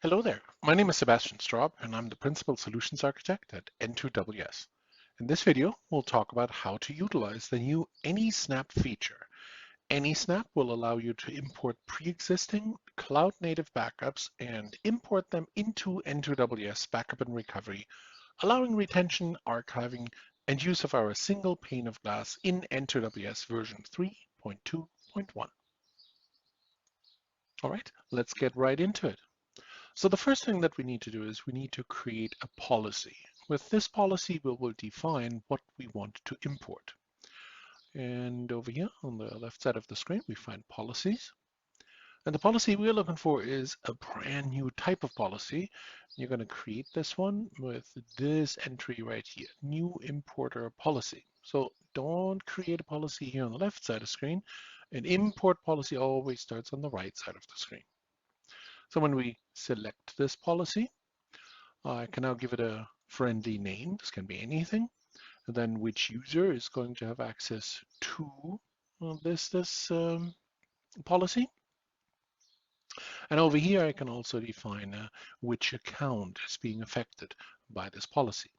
Hello there, my name is Sebastian Straub and I'm the Principal Solutions Architect at N2WS. In this video, we'll talk about how to utilize the new AnySnap feature. AnySnap will allow you to import pre-existing cloud-native backups and import them into N2WS Backup and Recovery, allowing retention, archiving, and use of our single pane of glass in N2WS version 3.2.1. All right, let's get right into it. So the first thing that we need to do is we need to create a policy. With this policy, we will define what we want to import. And over here on the left side of the screen, we find policies. And the policy we're looking for is a brand new type of policy. You're going to create this one with this entry right here, new importer policy. So don't create a policy here on the left side of the screen. An import policy always starts on the right side of the screen. So when we select this policy, I can now give it a friendly name. This can be anything. And then which user is going to have access to this policy. And over here, I can also define which account is being affected by this policy.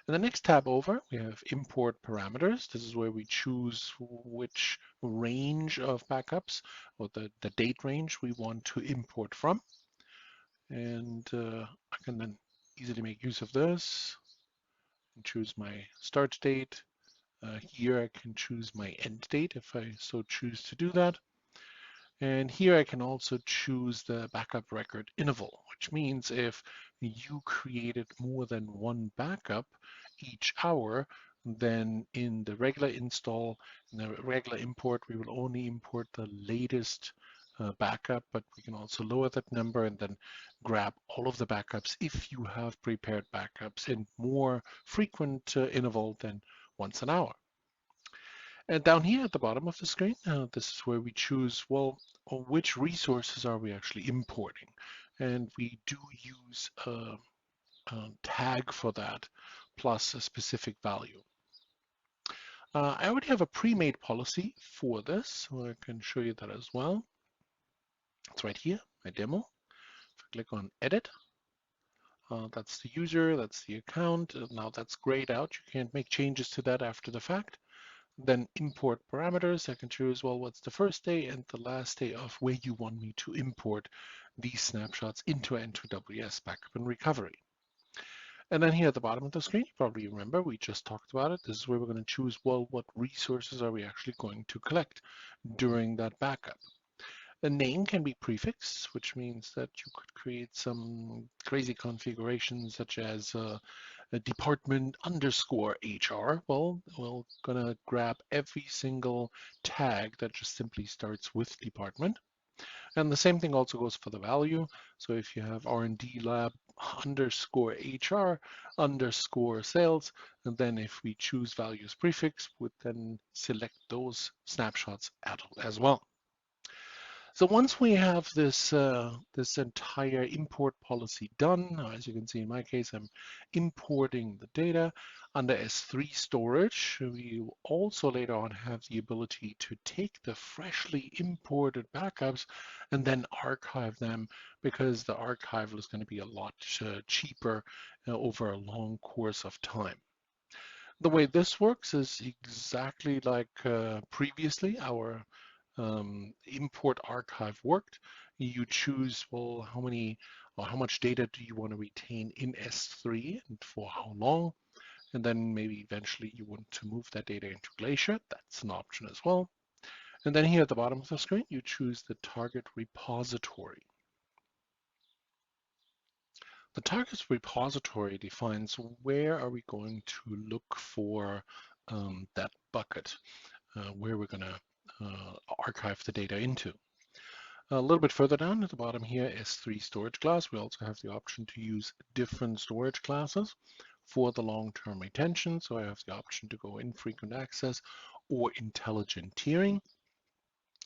In the next tab over, we have import parameters. This is where we choose which range of backups or the date range we want to import from. And I can then easily make use of this and choose my start date. Here I can choose my end date if I so choose to do that. And here I can also choose the backup record interval, which means if you created more than one backup each hour, then in the regular install, in the regular import, we will only import the latest backup, but we can also lower that number and then grab all of the backups if you have prepared backups in more frequent interval than once an hour. And down here at the bottom of the screen, this is where we choose, well, which resources are we actually importing? And we do use a tag for that, plus a specific value. I already have a pre-made policy for this, so I can show you that as well. It's right here, my demo. If I click on Edit, that's the user, that's the account. Now that's grayed out. You can't make changes to that after the fact. Then import parameters. I can choose, well, what's the first day and the last day of where you want me to import these snapshots into N2WS Backup and Recovery. And then here at the bottom of the screen, you probably remember we just talked about it. This is where we're going to choose, well, what resources are we actually going to collect during that backup. A name can be prefixed, which means that you could create some crazy configurations such as a department underscore HR. Well, we're gonna grab every single tag that just simply starts with department. And the same thing also goes for the value. So if you have R&D lab underscore HR underscore sales, and then if we choose values prefix, we then select those snapshots as well. So once we have this this entire import policy done, as you can see in my case, I'm importing the data under S3 storage. We also later on have the ability to take the freshly imported backups and then archive them, because the archival is going to be a lot cheaper over a long course of time. The way this works is exactly like previously our import archive worked. You choose, well, how many or how much data do you want to retain in S3 and for how long? And then maybe eventually you want to move that data into Glacier. That's an option as well. And then here at the bottom of the screen, you choose the target repository. The target repository defines where are we going to look for that bucket, where we're going to archive the data into. A little bit further down at the bottom here, S3 storage class. We also have the option to use different storage classes for the long-term retention. So I have the option to go infrequent access or intelligent tiering.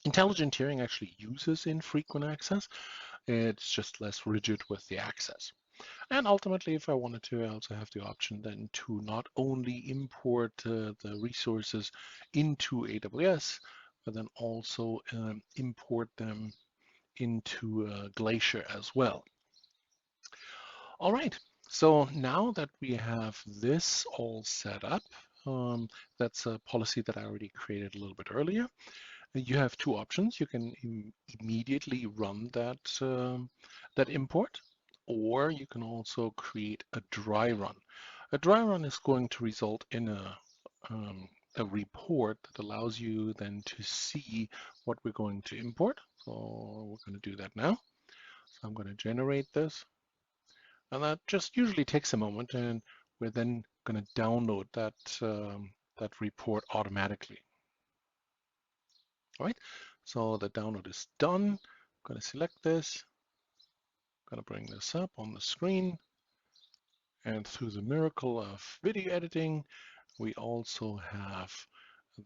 Intelligent tiering actually uses infrequent access. It's just less rigid with the access. And ultimately, if I wanted to, I also have the option then to not only import the resources into AWS, but then also import them into Glacier as well. All right, so now that we have this all set up, that's a policy that I already created a little bit earlier. You have two options. You can immediately run that import, or you can also create a dry run. A dry run is going to result in a report that allows you then to see what we're going to import. So we're going to do that now. So I'm going to generate this, and that just usually takes a moment, and we're then going to download that report automatically. All right, so the download is done. I'm going to select this, I'm going to bring this up on the screen, and through the miracle of video editing, we also have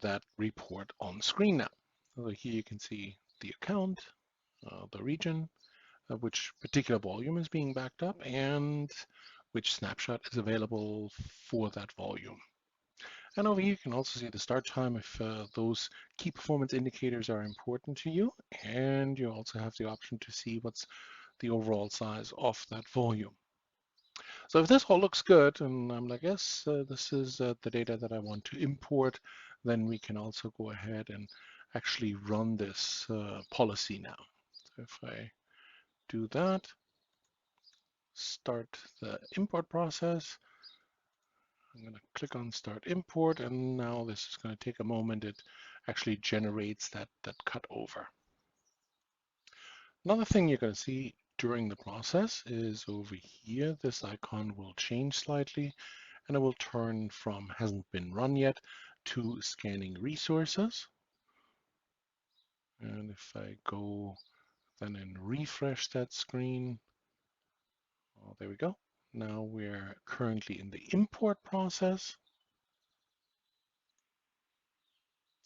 that report on screen now. So here you can see the account, the region, which particular volume is being backed up, and which snapshot is available for that volume. And over here, you can also see the start time if those key performance indicators are important to you. And you also have the option to see what's the overall size of that volume. So if this all looks good, and I'm like, yes, this is the data that I want to import, then we can also go ahead and actually run this policy now. So if I do that, start the import process, I'm going to click on Start Import, and now this is going to take a moment. It actually generates that cut over. Another thing you're going to see during the process is over here, this icon will change slightly, and it will turn from hasn't been run yet to scanning resources. And if I go then and refresh that screen, oh, there we go. Now we're currently in the import process.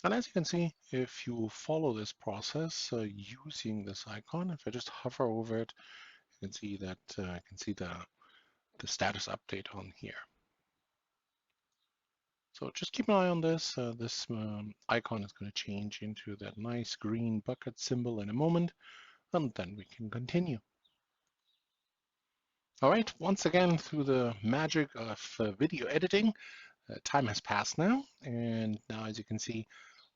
And as you can see, if you follow this process using this icon, if I just hover over it, you can see that I can see the status update on here. So just keep an eye on this. This icon is going to change into that nice green bucket symbol in a moment, and then we can continue. All right, once again, through the magic of video editing, time has passed now, and now as you can see,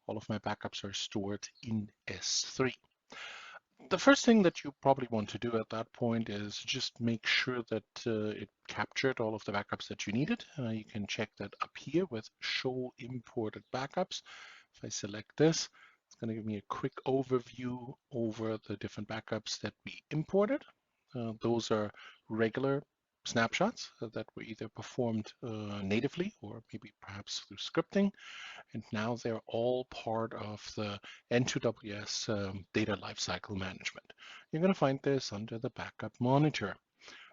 all of my backups are stored in S3. The first thing that you probably want to do at that point is just make sure that it captured all of the backups that you needed. You can check that up here with Show Imported Backups. If I select this, it's going to give me a quick overview over the different backups that we imported. Those are regular snapshots that were either performed natively or maybe perhaps through scripting. And now they're all part of the N2WS data lifecycle management. You're going to find this under the backup monitor.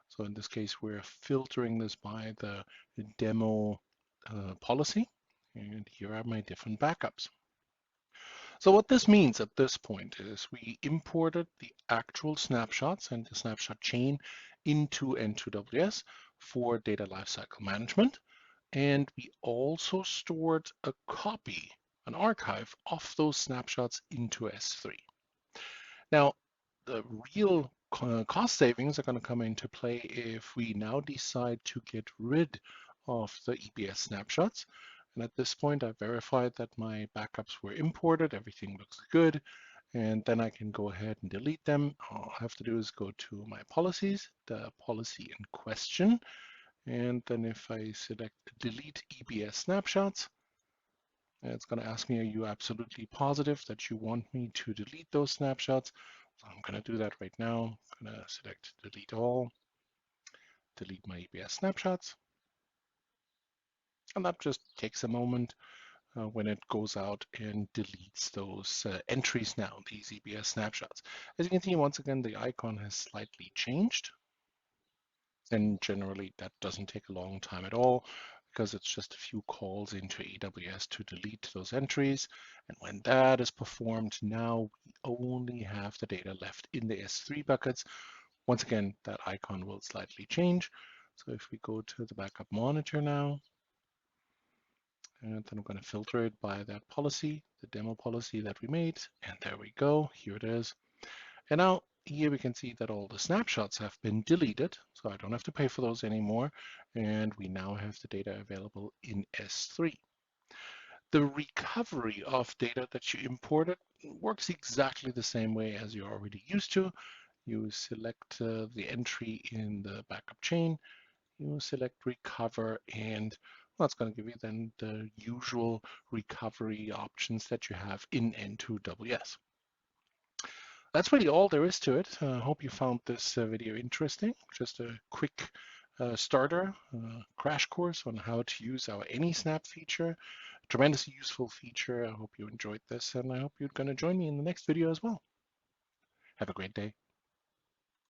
So in this case, we're filtering this by the demo policy. And here are my different backups. So what this means at this point is we imported the actual snapshots and the snapshot chain into N2WS for data lifecycle management. And we also stored a copy, an archive of those snapshots into S3. Now, the real cost savings are going to come into play if we now decide to get rid of the EBS snapshots. And at this point, I verified that my backups were imported, everything looks good, and then I can go ahead and delete them. All I have to do is go to my policies, the policy in question, and then if I select delete EBS snapshots, it's going to ask me, are you absolutely positive that you want me to delete those snapshots? So I'm going to do that right now. I'm going to select delete all, delete my EBS snapshots. And that just takes a moment when it goes out and deletes those entries now, these EBS snapshots. As you can see, once again, the icon has slightly changed. And generally that doesn't take a long time at all because it's just a few calls into AWS to delete those entries. And when that is performed, now we only have the data left in the S3 buckets. Once again, that icon will slightly change. So if we go to the backup monitor now, and then I'm going to filter it by that policy, the demo policy that we made. And there we go. Here it is. And now Here we can see that all the snapshots have been deleted, so I don't have to pay for those anymore. And we now have the data available in S3. The recovery of data that you imported works exactly the same way as you're already used to. You select the entry in the backup chain, you select recover, and well, it's going to give you then the usual recovery options that you have in N2WS. That's really all there is to it. I hope you found this video interesting. Just a quick starter crash course on how to use our AnySnap feature. Tremendously useful feature. I hope you enjoyed this, and I hope you're going to join me in the next video as well. Have a great day.